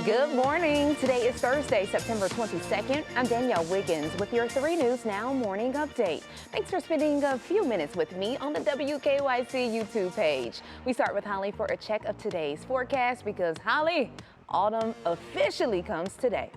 Good morning. Today is Thursday, September 22nd. I'm Danielle Wiggins with your 3 News Now morning update. Thanks for spending a few minutes with me on the WKYC YouTube page. We start with Hollie for a check of today's forecast because, Hollie, autumn officially comes today.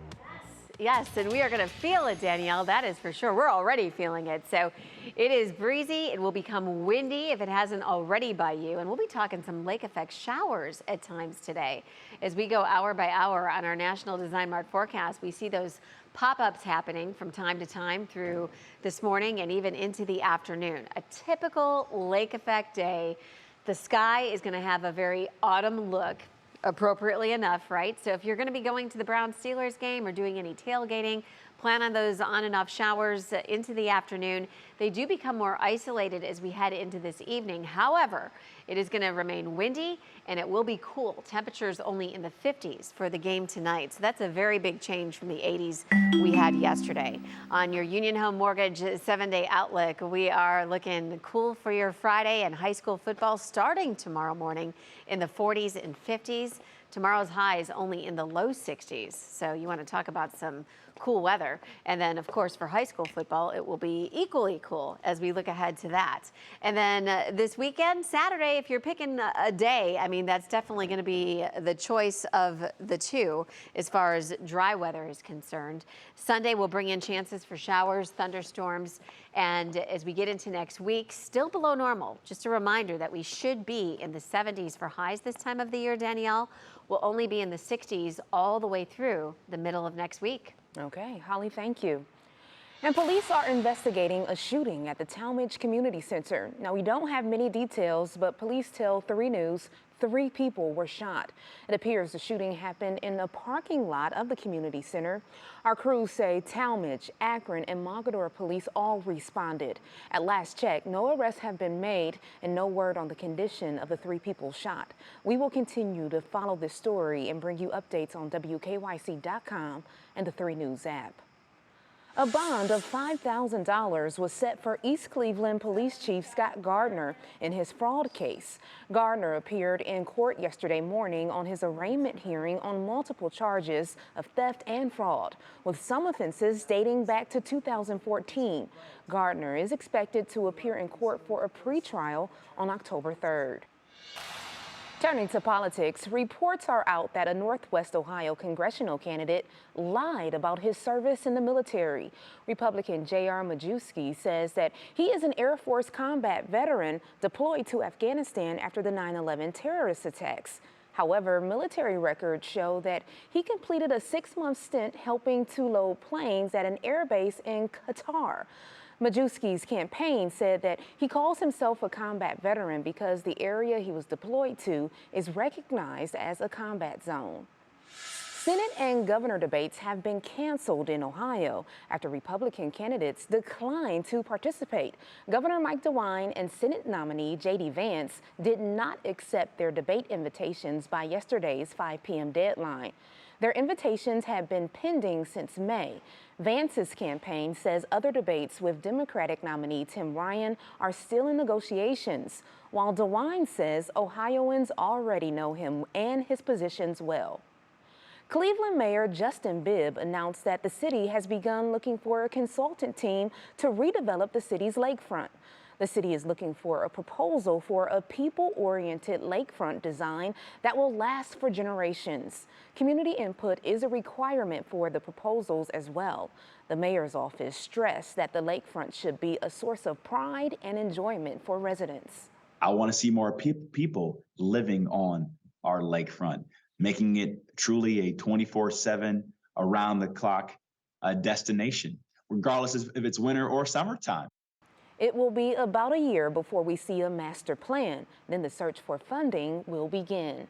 Yes, and we are going to feel it, Danielle. That is for sure. We're already feeling it. So it is breezy. It will become windy if it hasn't already by you. And we'll be talking some lake effect showers at times today. As we go hour by hour on our National Design Mart forecast, we see those pop-ups happening from time to time through this morning and even into the afternoon. A typical lake effect day. The sky is going to have a very autumn look. Appropriately enough, right? So if you're going to be going to the Browns-Steelers game or doing any tailgating, plan on those on and off showers into the afternoon. They do become more isolated as we head into this evening. However, it is going to remain windy and it will be cool. Temperatures only in the 50s for the game tonight. So that's a very big change from the 80s we had yesterday. On your Union Home Mortgage 7-day outlook, we are looking cool for your Friday, and high school football starting tomorrow morning in the 40s and 50s. Tomorrow's high is only in the low 60s, so you want to talk about some cool weather. And then, of course, for high school football, it will be equally cool as we look ahead to that. And then this weekend, Saturday, if you're picking a day, I mean, that's definitely going to be the choice of the two as far as dry weather is concerned. Sunday will bring in chances for showers, thunderstorms, and as we get into next week, still below normal. Just a reminder that we should be in the 70s for highs this time of the year, Danielle. We'll only be in the 60s all the way through the middle of next week. Okay, Hollie, thank you. And police are investigating a shooting at the Talmadge Community Center. Now, we don't have many details, but police tell 3 News 3 people were shot. It appears the shooting happened in a parking lot of the community center. Our crews say Talmadge, Akron, and Mogador police all responded. At last check, no arrests have been made and no word on the condition of the 3 people shot. We will continue to follow this story and bring you updates on WKYC.com and the 3 News app. A bond of $5,000 was set for East Cleveland Police Chief Scott Gardner in his fraud case. Gardner appeared in court yesterday morning on his arraignment hearing on multiple charges of theft and fraud, with some offenses dating back to 2014. Gardner is expected to appear in court for a pretrial on October 3rd. Turning to politics, reports are out that a Northwest Ohio congressional candidate lied about his service in the military. Republican J.R. Majewski says that he is an Air Force combat veteran deployed to Afghanistan after the 9/11 terrorist attacks. However, military records show that he completed a 6-month stint helping to load planes at an airbase in Qatar. Majewski's campaign said that he calls himself a combat veteran because the area he was deployed to is recognized as a combat zone. Senate and governor debates have been canceled in Ohio after Republican candidates declined to participate. Governor Mike DeWine and Senate nominee J.D. Vance did not accept their debate invitations by yesterday's 5 p.m. deadline. Their invitations have been pending since May. Vance's campaign says other debates with Democratic nominee Tim Ryan are still in negotiations, while DeWine says Ohioans already know him and his positions well. Cleveland Mayor Justin Bibb announced that the city has begun looking for a consultant team to redevelop the city's lakefront. The city is looking for a proposal for a people-oriented lakefront design that will last for generations. Community input is a requirement for the proposals as well. The mayor's office stressed that the lakefront should be a source of pride and enjoyment for residents. I want to see more people living on our lakefront, making it truly a 24/7, around-the-clock destination, regardless if it's winter or summertime. It will be about a year before we see a master plan. Then the search for funding will begin.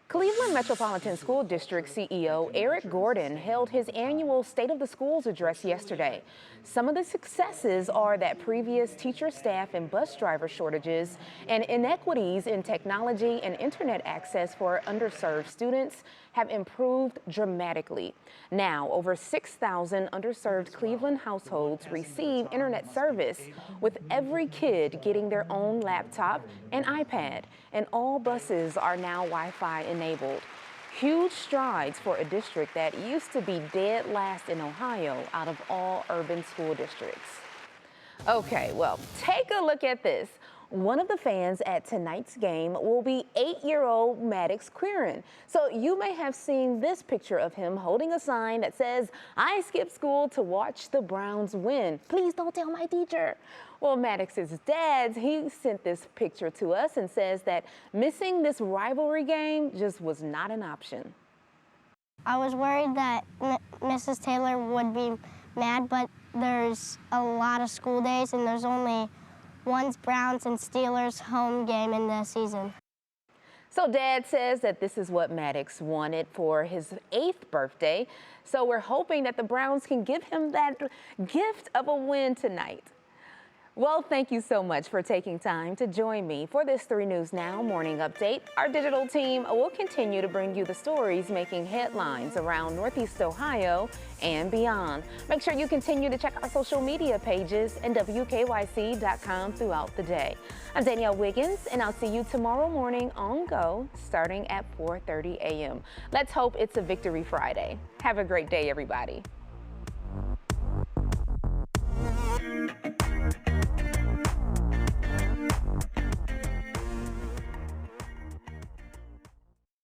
Cleveland Metropolitan School District CEO Eric Gordon held his annual State of the Schools address yesterday. Some of the successes are that previous teacher, staff, and bus driver shortages and inequities in technology and internet access for underserved students have improved dramatically. Now, over 6,000 underserved Cleveland households receive internet service, with every kid getting their own laptop and iPad, and all buses are now Wi-Fi enabled. Huge strides for a district that used to be dead last in Ohio out of all urban school districts. Okay, well, take a look at this. One of the fans at tonight's game will be 8-year-old Maddox Quirin. So you may have seen this picture of him holding a sign that says, "I skipped school to watch the Browns win. Please don't tell my teacher." Well, Maddox's dad, he sent this picture to us and says that missing this rivalry game just was not an option. I was worried that Mrs. Taylor would be mad, but there's a lot of school days and there's only one Browns and Steelers home game in the season. So Dad says that this is what Maddox wanted for his 8th birthday. So we're hoping that the Browns can give him that gift of a win tonight. Well, thank you so much for taking time to join me for this 3 News Now morning update. Our digital team will continue to bring you the stories making headlines around Northeast Ohio and beyond. Make sure you continue to check our social media pages and WKYC.com throughout the day. I'm Danielle Wiggins, and I'll see you tomorrow morning on Go starting at 4:30 a.m. Let's hope it's a Victory Friday. Have a great day, everybody.